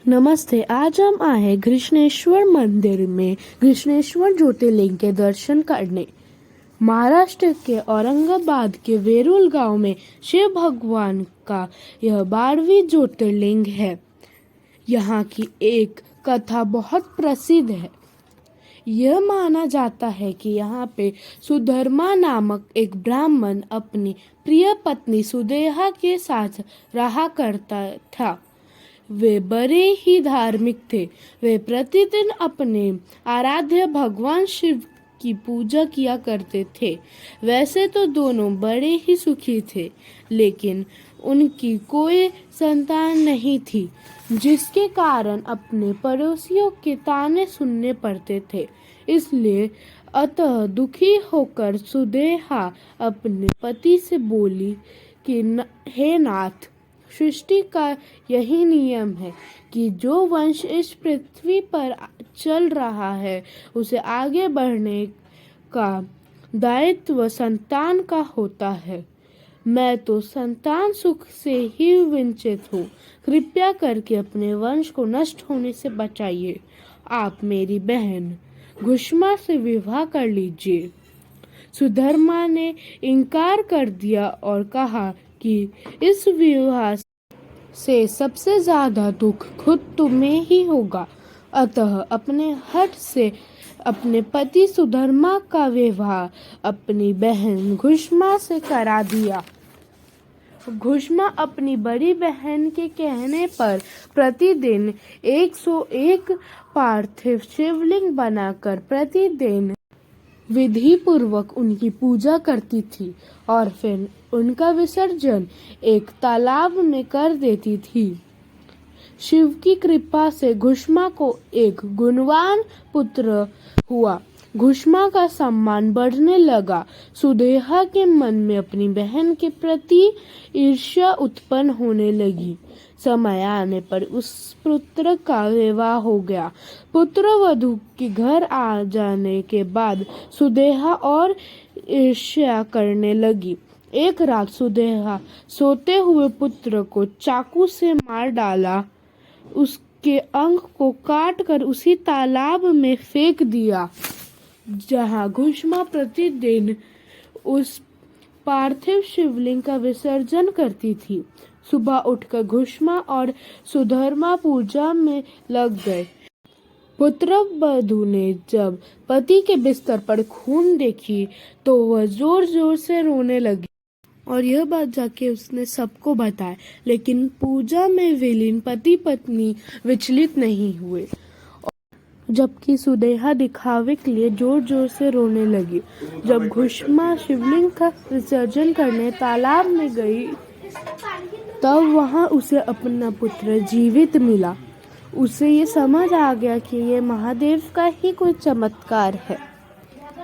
नमस्ते। आज हम आए हैं घृष्णेश्वर मंदिर में घृष्णेश्वर ज्योतिर्लिंग के दर्शन करने। महाराष्ट्र के औरंगाबाद के वेरूल गांव में शिव भगवान का यह 12वीं ज्योतिर्लिंग है। यहाँ की एक कथा बहुत प्रसिद्ध है। यह माना जाता है कि यहाँ पे सुधर्मा नामक एक ब्राह्मण अपनी प्रिय पत्नी सुदेहा के साथ रहा करता था। वे बड़े ही धार्मिक थे। वे प्रतिदिन अपने आराध्य भगवान शिव की पूजा किया करते थे। वैसे तो दोनों बड़े ही सुखी थे, लेकिन उनकी कोई संतान नहीं थी, जिसके कारण अपने पड़ोसियों के ताने सुनने पड़ते थे। इसलिए अतः दुखी होकर सुदेहा अपने पति से बोली कि हे नाथ, सृष्टि का यही नियम है कि जो वंश इस पृथ्वी पर चल रहा है उसे आगे बढ़ने का दायित्व संतान का होता है। मैं तो संतान सुख से ही वंचित हूँ। कृपया करके अपने वंश को नष्ट होने से बचाइए। आप मेरी बहन घुष्मा से विवाह कर लीजिए। सुधर्मा ने इनकार कर दिया और कहा कि इस विवाह से सबसे ज्यादा दुख खुद तुम्हें ही होगा। अतः अपने हठ से अपने पति सुधर्मा का विवाह अपनी बहन घुष्मा से करा दिया। घुष्मा अपनी बड़ी बहन के कहने पर प्रतिदिन 101 पार्थिव शिवलिंग बनाकर प्रतिदिन विधि पूर्वक उनकी पूजा करती थी और फिर उनका विसर्जन एक तालाब में कर देती थी। शिव की कृपा से घुष्मा को एक गुणवान पुत्र हुआ। घुष्मा का सम्मान बढ़ने लगा। सुदेहा के मन में अपनी बहन के प्रति ईर्ष्या उत्पन्न होने लगी। समय आने पर उस पुत्र का विवाह हो गया। पुत्र वधू के घर आ जाने के बाद सुदेहा और ईर्ष्या करने लगी। एक रात सुदेहा सोते हुए पुत्र को चाकू से मार डाला। उसके अंग को काट कर उसी तालाब में फेंक दिया जहां घुष्मा प्रतिदिन उस पार्थिव शिवलिंग का विसर्जन करती थी। सुबह उठकर घुष्मा और सुधर्मा पूजा में लग गए। पुत्रवधू ने जब पति के बिस्तर पर खून देखी तो वह जोर जोर से रोने लगी और यह बात जाके उसने सबको बताया, लेकिन पूजा में विलीन पति पत्नी विचलित नहीं हुए, जबकि सुदेहा दिखावे के लिए जोर जोर से रोने लगी। जब घुष्मा शिवलिंग का विसर्जन करने तालाब में गई तब वहां उसे अपना पुत्र जीवित मिला। उसे ये समझ आ गया कि ये महादेव का ही कोई चमत्कार है।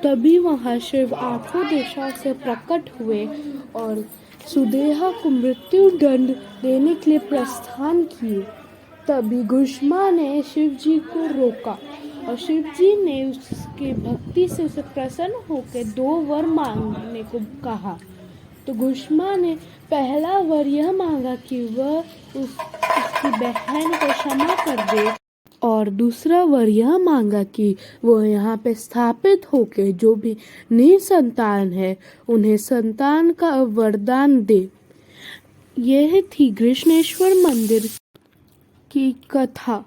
तभी वहां शिव आठों दिशा से प्रकट हुए और सुदेहा को मृत्यु दंड देने के लिए प्रस्थान किए। तभी घुष्मा ने शिव जी को रोका और शिव जी ने उसकी भक्ति से उसे प्रसन्न होकर 2 वर मांगने को कहा। तो घुष्मा ने पहला वर यह मांगा कि वह उसकी बहन को क्षमा कर दे और दूसरा वर यह मांगा कि वह यहाँ पे स्थापित होकर जो भी निसंतान है उन्हें संतान का वरदान दे। यह थी घृष्णेश्वर मंदिर की कथा।